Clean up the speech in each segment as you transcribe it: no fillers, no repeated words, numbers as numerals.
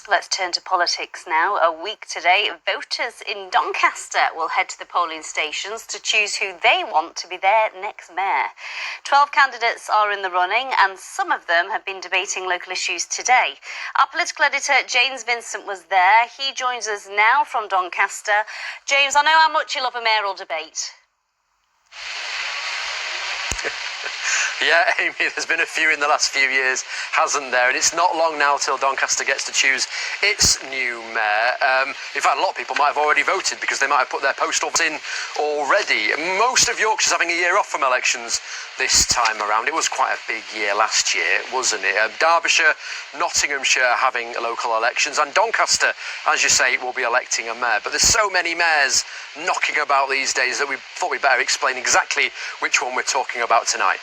Let's turn to politics now. A week today, voters in Doncaster will head to the polling stations to choose who they want to be their next mayor. 12 candidates are in the running, and some of them have been debating local issues today. Our political editor, James Vincent, was there. He joins us now from Doncaster. James, I know how much you love a mayoral debate. Yeah, Amy, there's been a few in the last few years, hasn't there? And it's not long now till Doncaster gets to choose its new mayor. In fact, a lot of people might have already voted because they might have put their postal votes in already. Most of Yorkshire's having a year off from elections this time around. It was quite a big year last year, wasn't it? Derbyshire, Nottinghamshire having local elections, and Doncaster, as you say, will be electing a mayor. But there's so many mayors knocking about these days that we thought we'd better explain exactly which one we're talking about tonight.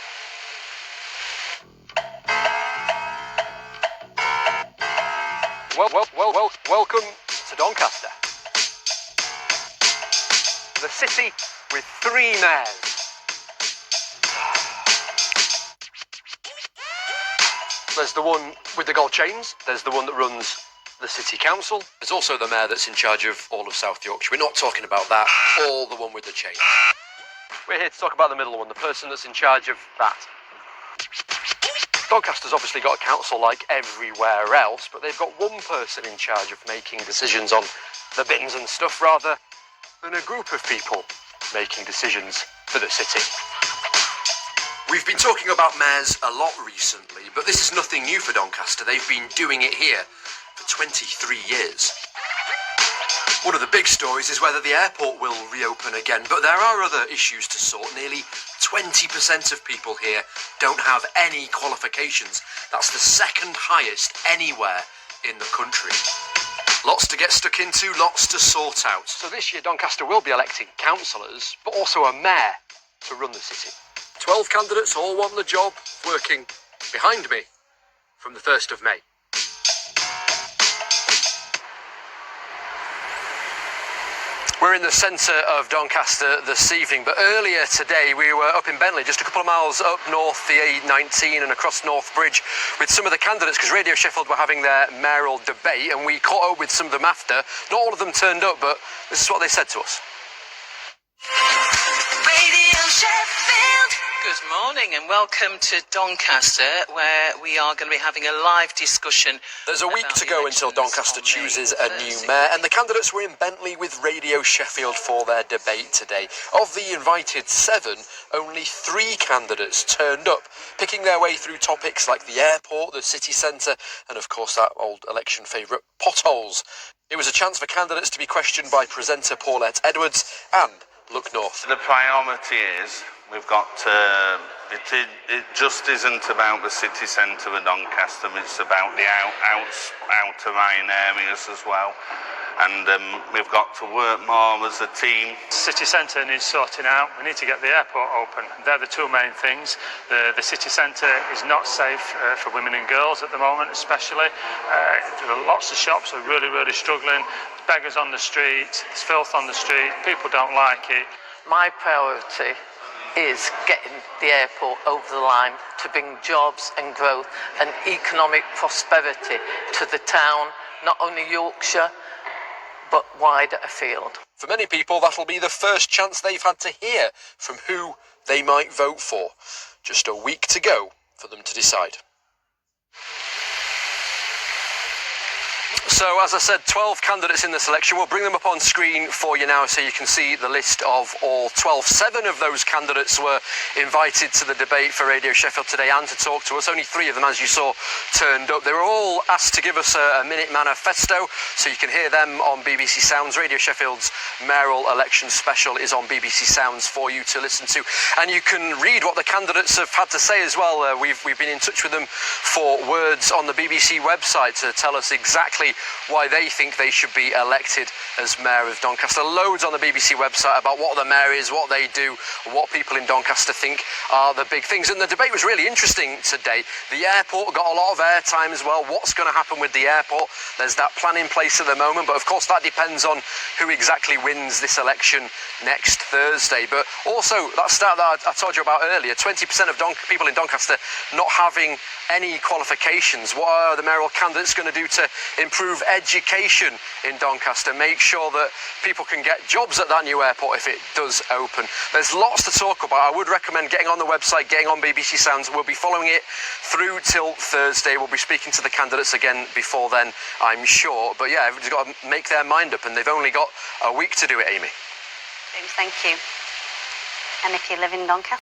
Welcome to Doncaster, the city with 3 mayors. There's the one with the gold chains, there's the one that runs the city council, there's also the mayor that's in charge of all of South Yorkshire. We're not talking about that, or the one with the chains. We're here to talk about the middle one, the person that's in charge of that. Doncaster's obviously got a council like everywhere else, but they've got one person in charge of making decisions on the bins and stuff rather than a group of people making decisions for the city. We've been talking about mayors a lot recently, but this is nothing new for Doncaster. They've been doing it here for 23 years. One of the big stories is whether the airport will reopen again, but there are other issues to sort. Nearly 20% of people here don't have any qualifications. That's the second highest anywhere in the country. Lots to get stuck into, lots to sort out. So this year Doncaster will be electing councillors, but also a mayor to run the city. 12 candidates all want the job, working behind me from the 1st of May. We're in the centre of Doncaster this evening, but earlier today we were up in Bentley, just a couple of miles up north the A19 and across North Bridge with some of the candidates, because Radio Sheffield were having their mayoral debate, and we caught up with some of them after. Not all of them turned up, but this is what they said to us. Radio Sheffield. Good morning and welcome to Doncaster, where we are going to be having a live discussion. There's a week to go until Doncaster chooses a new mayor, and the candidates were in Bentley with Radio Sheffield for their debate today. Of the invited 7, only 3 candidates turned up, picking their way through topics like the airport, the city centre, and of course that old election favourite, potholes. It was a chance for candidates to be questioned by presenter Paulette Edwards and Look North. The priority is we've got it just isn't about the city centre of Doncaster, it's about the outer Rhine areas as well. And we've got to work more as a team. City centre needs sorting out. We need to get the airport open. They're the 2 main things. The city centre is not safe for women and girls at the moment, especially. Lots of shops are really, really struggling. Beggars on the street, there's filth on the street, people don't like it. My priority is getting the airport over the line to bring jobs and growth and economic prosperity to the town, not only Yorkshire, but wider afield. For many people, that'll be the first chance they've had to hear from who they might vote for. Just a week to go for them to decide. So, as I said, 12 candidates in the selection. We'll bring them up on screen for you now so you can see the list of all 12. 7 of those candidates were invited to the debate for Radio Sheffield today and to talk to us. Only 3 of them, as you saw, turned up. They were all asked to give us a minute manifesto, so you can hear them on BBC Sounds. Radio Sheffield's mayoral election special is on BBC Sounds for you to listen to. And you can read what the candidates have had to say as well. We've been in touch with them for words on the BBC website to tell us exactly why they think they should be elected as mayor of Doncaster. Loads on the BBC website about what the mayor is, what they do, what people in Doncaster think are the big things. And the debate was really interesting today. The airport got a lot of airtime as well. What's going to happen with the airport? There's that plan in place at the moment, but of course that depends on who exactly wins this election next Thursday. But also that stat that I told you about earlier, 20% of people in Doncaster not having any qualifications. What are the mayoral candidates going to do to improve improve education in Doncaster, make sure that people can get jobs at that new airport if it does open. There's lots to talk about. I would recommend getting on the website, getting on BBC Sounds. We'll be following it through till Thursday. We'll be speaking to the candidates again before then, I'm sure. But yeah, everybody's got to make their mind up, and they've only got a week to do it, Amy. James, thank you. And if you live in Doncaster,